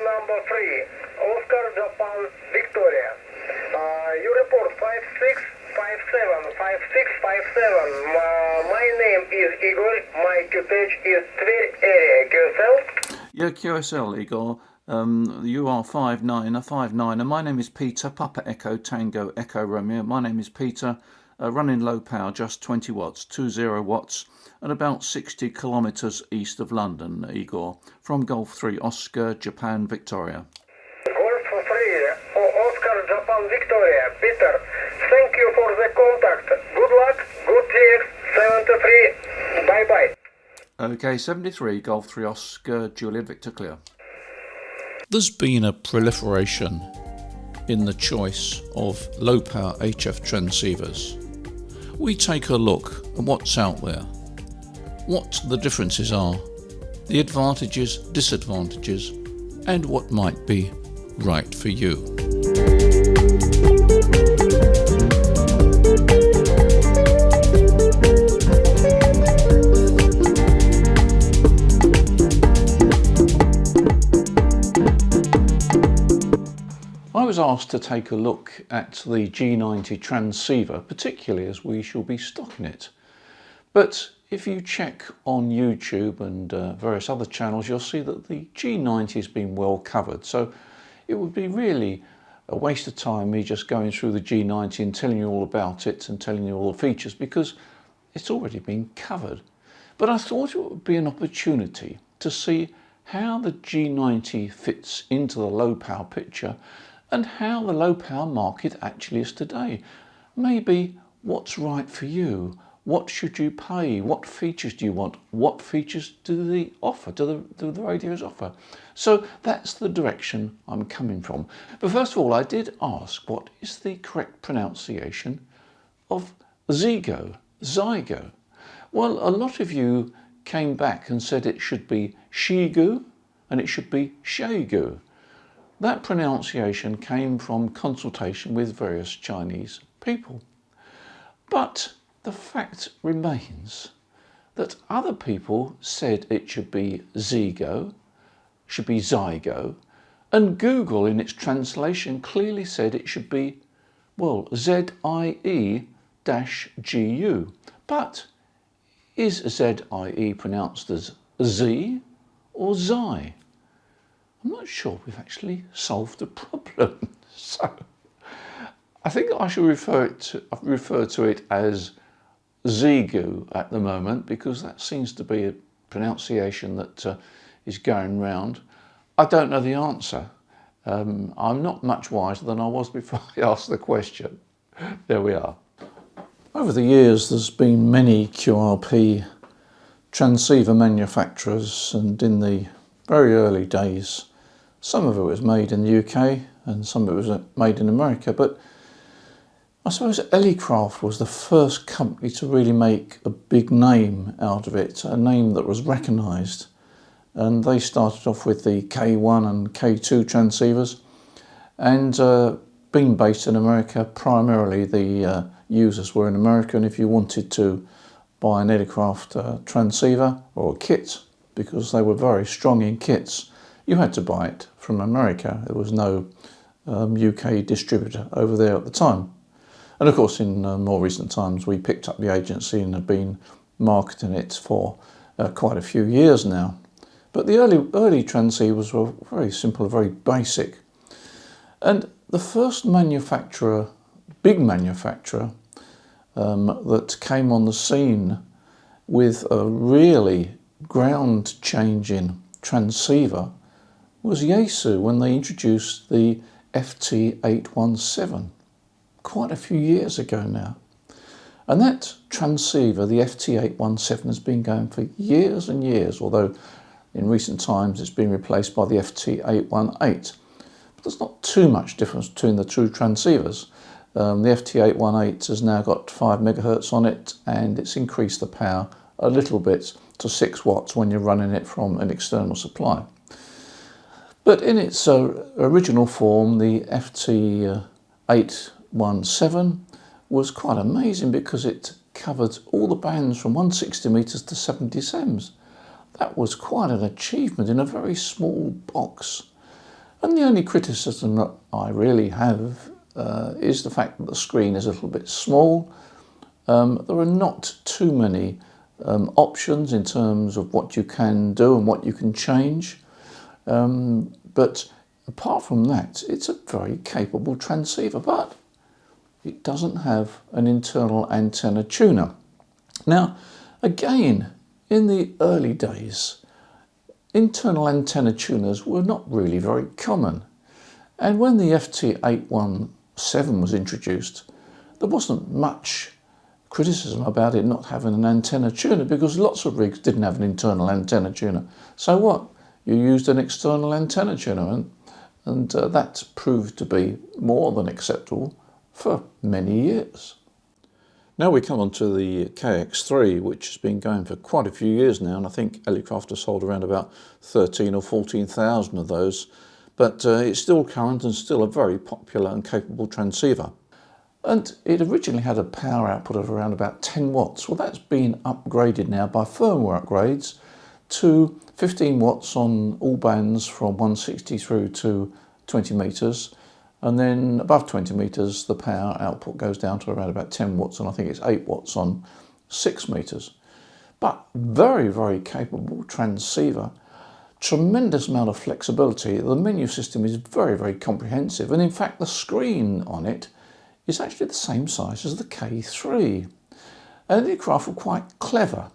number 3, Oscar Japan Victoria. You report 5657. My name is Igor. My QTH is Tver area. QSL? Yeah, QSL, Igor. You are 59, and my name is Peter, Papa Echo Tango Echo Romeo. My name is Peter, running low power, just 20 watts, 20 watts, and about 60 kilometres east of London, Igor, from Golf 3 Oscar Japan Victoria. Golf 3 Oscar Japan Victoria. Peter, thank you for the contact. Good luck. Good TX 73. Bye bye. Okay, 73 Golf 3 Oscar Juliet Victor Clear. There's been a proliferation in the choice of low power HF transceivers. We take a look at what's out there, what the differences are, the advantages, disadvantages, and what might be right for you. I was asked to take a look at the G90 Transceiver, particularly as we shall be stocking it. But if you check on YouTube and various other channels, you'll see that the G90 has been well covered. So it would be really a waste of time me just going through the G90 and telling you all about it and telling you all the features, because it's already been covered. But I thought it would be an opportunity to see how the G90 fits into the low power picture and how the low power market actually is today. Maybe what's right for you, what should you pay, what features do you want, what features do the radios offer. So that's the direction I'm coming from. But first of all, I did ask what is the correct pronunciation of Zigo, Zygo. Well, a lot of you came back and said it should be Shigu and it should be Zygo. That pronunciation came from consultation with various Chinese people. But the fact remains that other people said it should be Zigo, should be Zygo, and Google in its translation clearly said it should be, well, ZIE-GU. But is ZIE pronounced as Z or Zy? I'm not sure we've actually solved the problem. So I think I should refer to it as Zigo at the moment, because that seems to be a pronunciation that is going round. I don't know the answer. I'm not much wiser than I was before I asked the question. There we are. Over the years, there's been many QRP transceiver manufacturers, and in the very early days, some of it was made in the UK and some of it was made in America, but I suppose Ellicraft was the first company to really make a big name out of it, a name that was recognised. And they started off with the K1 and K2 transceivers, and being based in America, primarily the users were in America, and if you wanted to buy an Ellicraft transceiver or a kit, because they were very strong in kits, you had to buy it from America. There was no UK distributor over there at the time. And of course, in more recent times, we picked up the agency and have been marketing it for quite a few years now. But the early transceivers were very simple, very basic. And the first manufacturer, big manufacturer, that came on the scene with a really ground-changing transceiver was Yaesu, when they introduced the FT817 quite a few years ago now. And that transceiver, the FT817, has been going for years and years, although in recent times it's been replaced by the FT818. But there's not too much difference between the two transceivers. The FT818 has now got 5 megahertz on it, and it's increased the power a little bit to 6 watts when you're running it from an external supply. But in its original form, the FT817 was quite amazing because it covered all the bands from 160 metres to 70 sems. That was quite an achievement in a very small box. And the only criticism that I really have is the fact that the screen is a little bit small. There are not too many options in terms of what you can do and what you can change. But apart from that, it's a very capable transceiver, but it doesn't have an internal antenna tuner. Now, again, in the early days, internal antenna tuners were not really very common. And when the FT817 was introduced, there wasn't much criticism about it not having an antenna tuner, because lots of rigs didn't have an internal antenna tuner. So what? You used an external antenna tuner, and that proved to be more than acceptable for many years. Now we come on to the KX3, which has been going for quite a few years now, and I think Ellicraft has sold around about 13 or 14,000 of those, but it's still current and still a very popular and capable transceiver. And it originally had a power output of around about 10 watts. Well, that's been upgraded now by firmware upgrades to 15 watts on all bands from 160 through to 20 meters. And then above 20 meters, the power output goes down to around about 10 watts, and I think it's 8 watts on 6 meters. But very, very capable transceiver. Tremendous amount of flexibility. The menu system is very, very comprehensive. And in fact, the screen on it is actually the same size as the K3. And Ellicraft were quite clever.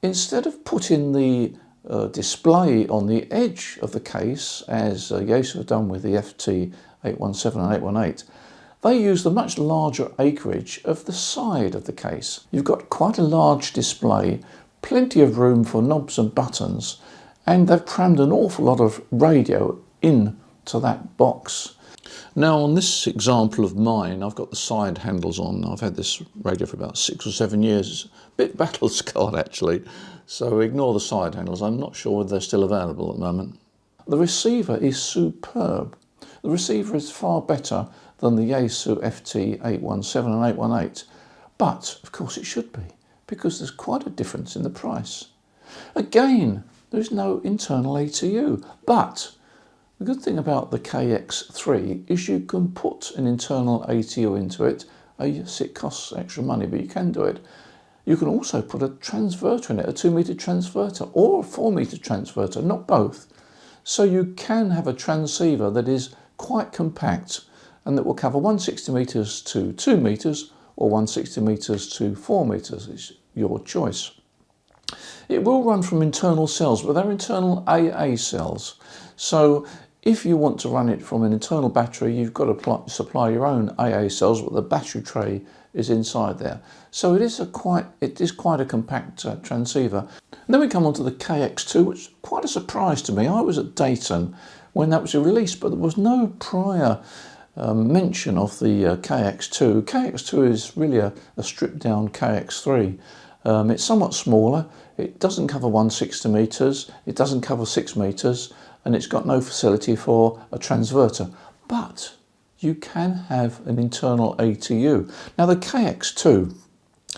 Instead of putting the display on the edge of the case, as Yaesu have done with the FT817 and 818, they used a much larger acreage of the side of the case. You've got quite a large display, plenty of room for knobs and buttons, and they've crammed an awful lot of radio into that box. Now on this example of mine, I've got the side handles on. I've had this radio for about 6 or 7 years. It's a bit battle scarred actually, so ignore the side handles. I'm not sure whether they're still available at the moment. The receiver is superb. The receiver is far better than the Yaesu FT817 and 818, but of course it should be, because there's quite a difference in the price. Again, there's no internal ATU, but the good thing about the KX3 is you can put an internal ATU into it. Yes, it costs extra money, but you can do it. You can also put a transverter in it, a 2-meter transverter or a 4-meter transverter, not both. So you can have a transceiver that is quite compact and that will cover 160 meters to 2 meters or 160 meters to 4 meters. It's your choice. It will run from internal cells, but they're internal AA cells. So if you want to run it from an internal battery, you've got to supply your own AA cells, but the battery tray is inside there. So it is quite a compact transceiver. And then we come on to the KX2, which is quite a surprise to me. I was at Dayton when that was released, but there was no prior mention of the KX2. KX2 is really a stripped down KX3. It's somewhat smaller. It doesn't cover 160 meters. It doesn't cover 6 meters. And it's got no facility for a transverter, but you can have an internal ATU. Now the KX2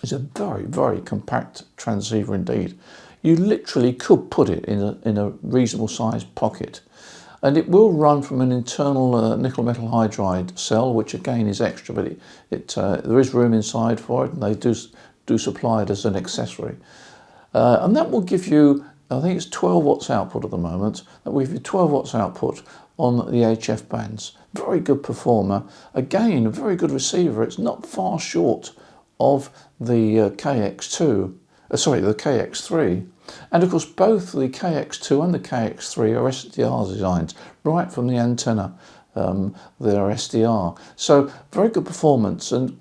is a very, very compact transceiver indeed. You literally could put it in a reasonable sized pocket, and it will run from an internal nickel metal hydride cell, which again is extra, but there is room inside for it, and they do supply it as an accessory. And that will give you, I think it's 12 watts output at the moment. That will give you 12 watts output on the HF bands. Very good performer. Again, a very good receiver. It's not far short of the KX2, the KX3. And of course, both the KX2 and the KX3 are SDR designs, right from the antenna. They're SDR. So very good performance, and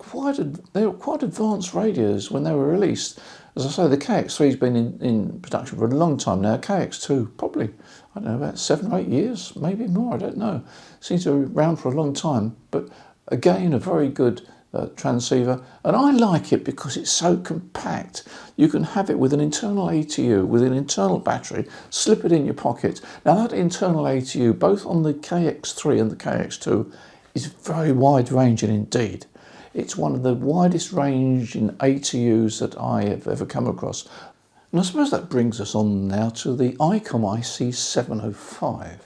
they were quite advanced radios when they were released. As I say, the KX3 has been in production for a long time now. KX2 probably, I don't know, about 7 or 8 years, maybe more, I don't know. Seems to be around for a long time, but again, a very good transceiver. And I like it because it's so compact. You can have it with an internal ATU, with an internal battery, slip it in your pocket. Now that internal ATU, both on the KX3 and the KX2, is very wide ranging indeed. It's one of the widest range in ATUs that I have ever come across. And I suppose that brings us on now to the ICOM IC705.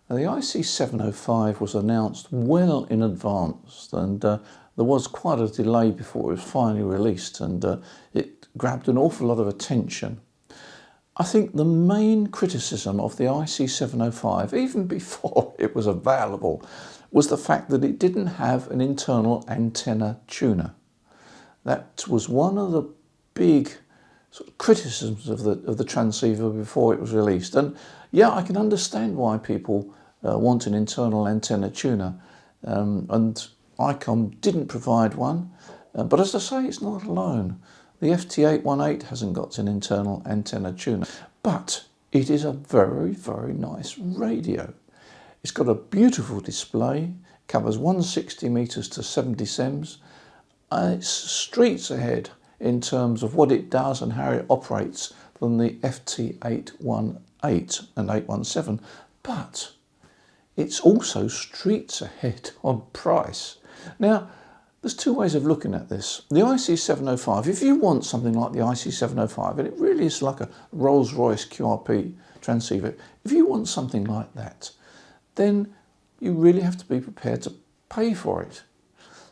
Now, the IC705 was announced well in advance, and there was quite a delay before it was finally released, and it grabbed an awful lot of attention. I think the main criticism of the IC705, even before it was available, was the fact that it didn't have an internal antenna tuner. That was one of the big sort of criticisms of the transceiver before it was released. And yeah, I can understand why people want an internal antenna tuner, and ICOM didn't provide one, but as I say, it's not alone. The FT818 hasn't got an internal antenna tuner, but it is a very, very nice radio. It's got a beautiful display, covers 160 meters to 70 sems, and it's streets ahead in terms of what it does and how it operates than the FT818 and 817, but it's also streets ahead on price. Now, there's two ways of looking at this. The IC705, if you want something like the IC705, and it really is like a Rolls-Royce QRP transceiver, if you want something like that, then you really have to be prepared to pay for it.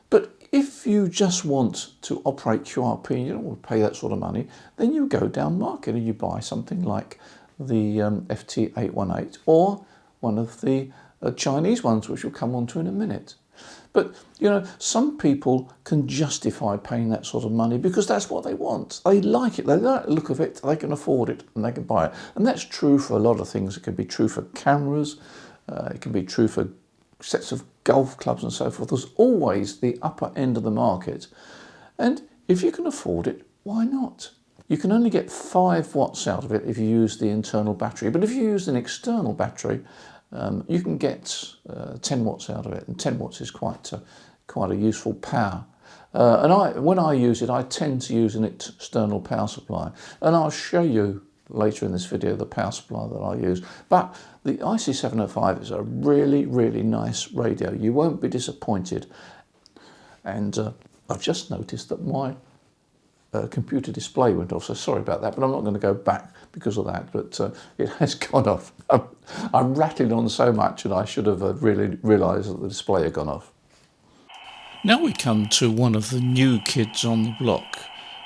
But if you just want to operate QRP and you don't want to pay that sort of money, then you go down market and you buy something like the FT818 or one of the Chinese ones, which we'll come on to in a minute. But, you know, some people can justify paying that sort of money because that's what they want. They like it, they like the look of it, they can afford it and they can buy it. And that's true for a lot of things. It can be true for cameras, it can be true for sets of golf clubs and so forth. There's always the upper end of the market. And if you can afford it, why not? You can only get 5 watts out of it if you use the internal battery. But if you use an external battery, you can get 10 watts out of it, and 10 watts is quite a useful power. When I use it, I tend to use an external power supply, and I'll show you later in this video the power supply that I use. But the IC705 is a really, really nice radio. You won't be disappointed. And I've just noticed that my computer display went off, so sorry about that, but I'm not going to go back because of that, but it has gone off. I'm rattling on so much and I should have really realised that the display had gone off. Now we come to one of the new kids on the block.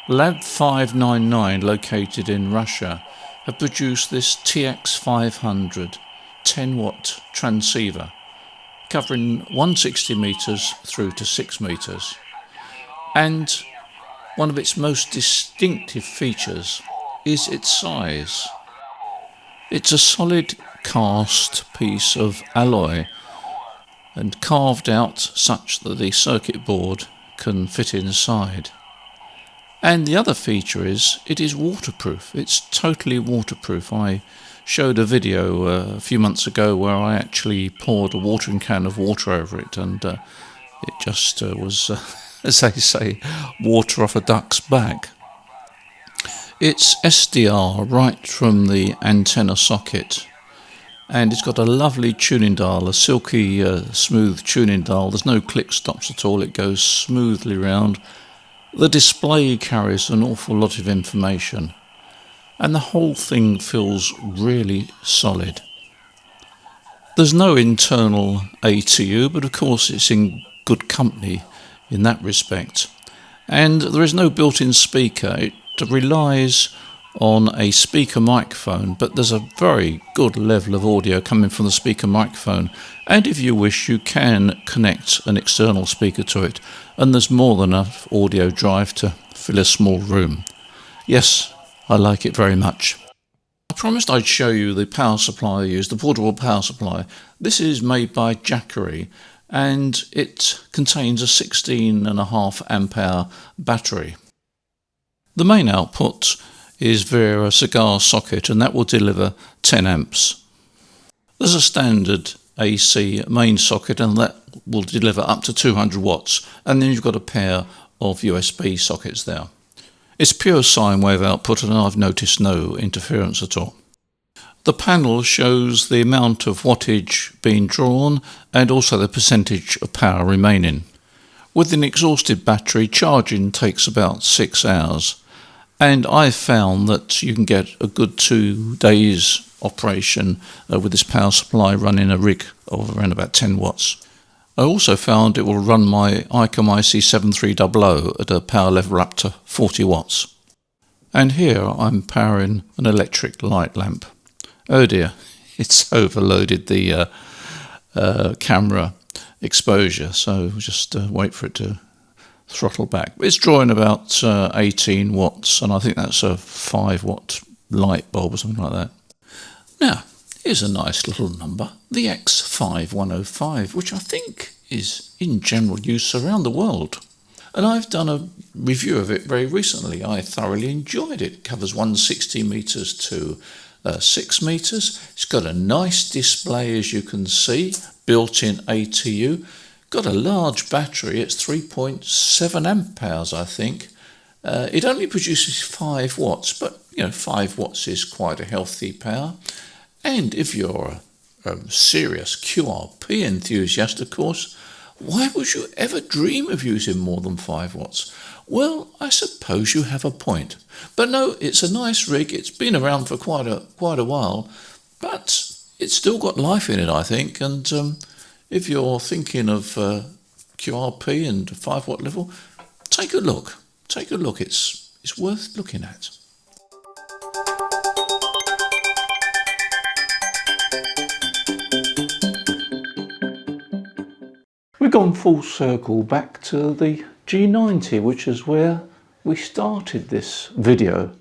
Lab 599, located in Russia, have produced this TX500 10-watt transceiver, covering 160 metres through to 6 metres. And one of its most distinctive features is its size. It's a solid cast piece of alloy and carved out such that the circuit board can fit inside. And the other feature is it is waterproof. It's totally waterproof. I showed a video a few months ago where I actually poured a watering can of water over it, and it just was, as they say, water off a duck's back. It's SDR right from the antenna socket, and it's got a lovely tuning dial, a silky smooth tuning dial. There's no click stops at all, it goes smoothly round. The display carries an awful lot of information, and the whole thing feels really solid. There's no internal ATU, but of course it's in good company in that respect. And there is no built-in speaker. It relies on a speaker microphone, but there's a very good level of audio coming from the speaker microphone, and if you wish you can connect an external speaker to it, and there's more than enough audio drive to fill a small room. Yes, I like it very much. I promised I'd show you the power supply I use, the portable power supply. This is made by Jackery, and it contains a 16.5 amp hour battery. The main output is via a cigar socket, and that will deliver 10 amps. There's a standard AC main socket, and that will deliver up to 200 watts, and then you've got a pair of USB sockets there. It's pure sine wave output, and I've noticed no interference at all. The panel shows the amount of wattage being drawn and also the percentage of power remaining. With an exhausted battery, charging takes about 6 hours, and I've found that you can get a good 2 days operation with this power supply running a rig of around about 10 watts. I also found it will run my ICOM IC7300 at a power level up to 40 watts. And here I'm powering an electric light lamp. Oh dear, it's overloaded the camera exposure, so just wait for it to throttle back. It's drawing about 18 watts, and I think that's a 5 watt light bulb or something like that. Now, here's a nice little number, the X5105, which I think is in general use around the world. And I've done a review of it very recently. I thoroughly enjoyed it. It covers 160 metres to 6 metres. It's got a nice display, as you can see, built-in ATU. Got a large battery. It's 3.7 amp hours, I think. It only produces 5 watts, but 5 watts is quite a healthy power. And if you're a serious QRP enthusiast, of course, why would you ever dream of using more than 5 watts? Well, I suppose you have a point. But no, it's a nice rig. It's been around for quite a while, but it's still got life in it, I think. And if you're thinking of QRP and 5 watt level, take a look. Take a look. It's worth looking at. We've gone full circle back to the G90, which is where we started this video.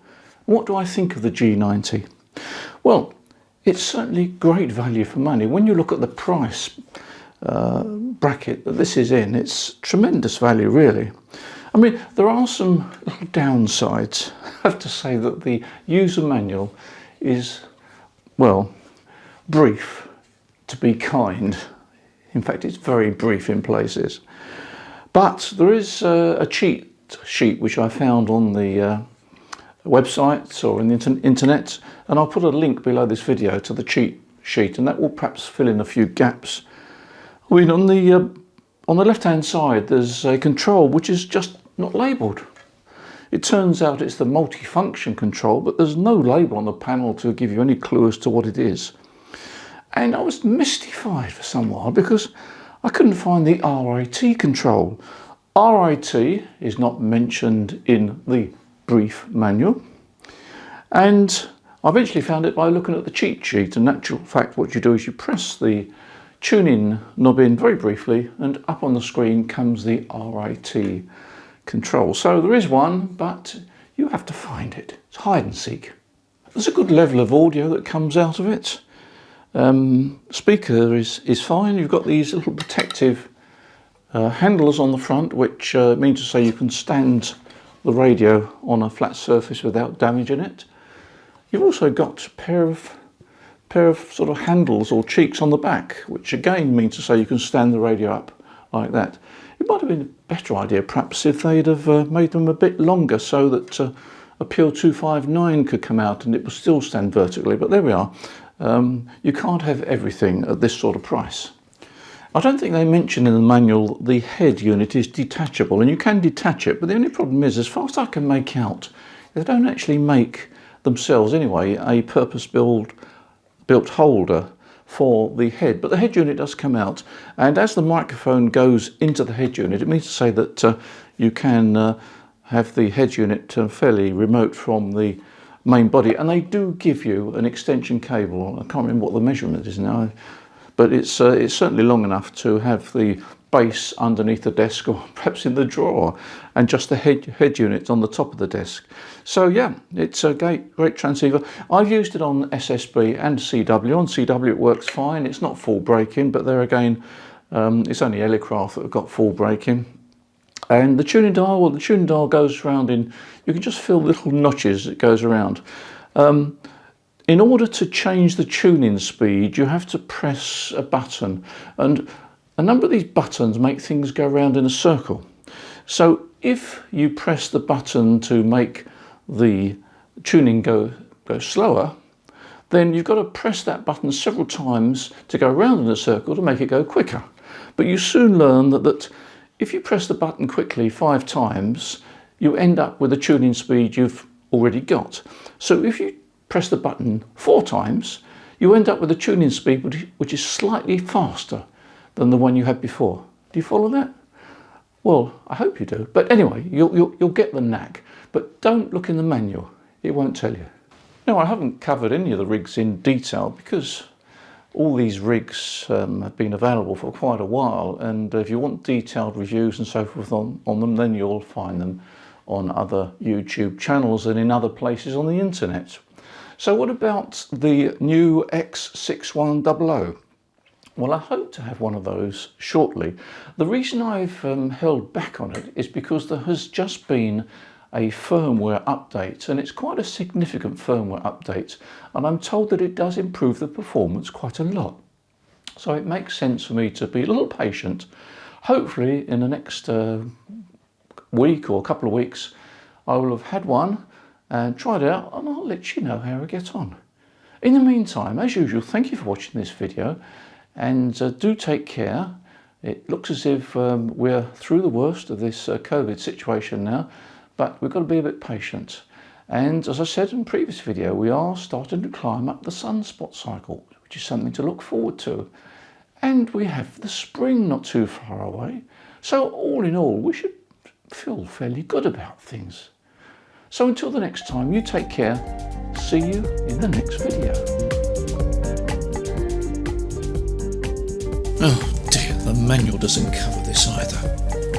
What do I think of the G90? Well, it's certainly great value for money. When you look at the price bracket that this is in, it's tremendous value, really. I mean, there are some little downsides. I have to say that the user manual is, well, brief, to be kind. In fact, it's very brief in places. But there is a cheat sheet which I found on the website or in the internet, and I'll put a link below this video to the cheat sheet, and that will perhaps fill in a few gaps. I mean, on the left-hand side, there's a control which is just not labelled. It turns out it's the multi-function control, but there's no label on the panel to give you any clue as to what it is. And I was mystified for some while because I couldn't find the RAT control. RAT is not mentioned in the brief manual, and I eventually found it by looking at the cheat sheet. In actual fact, what you do is you press the tune-in knob in very briefly, and up on the screen comes the RAT control. So there is one, but you have to find it. It's hide and seek. There's a good level of audio that comes out of it. Speaker is fine. You've got these little protective handles on the front, which mean to say you can stand the radio on a flat surface without damaging it. You've also got a pair of sort of handles or cheeks on the back, which again mean to say you can stand the radio up like that. It might have been a better idea perhaps if they'd have made them a bit longer so that a PIL 259 could come out and it would still stand vertically, but there we are. You can't have everything at this sort of price. I don't think they mention in the manual the head unit is detachable, and you can detach it, but the only problem is, as far as I can make out, they don't actually make themselves anyway a purpose-built holder for the head, but the head unit does come out, and as the microphone goes into the head unit, it means to say that you can have the head unit fairly remote from the main body, and they do give you an extension cable. I can't remember what the measurement is now, but it's certainly long enough to have the base underneath the desk or perhaps in the drawer, and just the head unit on the top of the desk. So yeah, it's a great transceiver. I've used it on SSB and CW. On CW it works fine. It's not full breaking, but there again, it's only Elecraft that have got full breaking. And the tuning dial, well, the tuning dial goes around in, you can just feel little notches that goes around. In order to change the tuning speed, you have to press a button, and a number of these buttons make things go around in a circle. So if you press the button to make the tuning go slower, then you've got to press that button several times to go around in a circle to make it go quicker. But you soon learn that if you press the button quickly 5 times, you end up with the tuning speed you've already got. So if you press the button 4 times, you end up with a tuning speed which is slightly faster than the one you had before. Do you follow that? Well, I hope you do. But anyway, you'll get the knack. But don't look in the manual. It won't tell you. Now, I haven't covered any of the rigs in detail because all these rigs have been available for quite a while, and if you want detailed reviews and so forth on them, then you'll find them on other YouTube channels and in other places on the internet. So what about the new X6100? Well, I hope to have one of those shortly. The reason I've held back on it is because there has just been a firmware update, and it's quite a significant firmware update, and I'm told that it does improve the performance quite a lot. So it makes sense for me to be a little patient. Hopefully in the next week or a couple of weeks I will have had one and tried it out, and I'll let you know how I get on. In the meantime, as usual, thank you for watching this video, and do take care. It looks as if we're through the worst of this COVID situation now, but we've got to be a bit patient. And as I said in the previous video, we are starting to climb up the sunspot cycle, which is something to look forward to. And we have the spring not too far away. So all in all, we should feel fairly good about things. So until the next time, you take care. See you in the next video. Oh dear, the manual doesn't cover this either.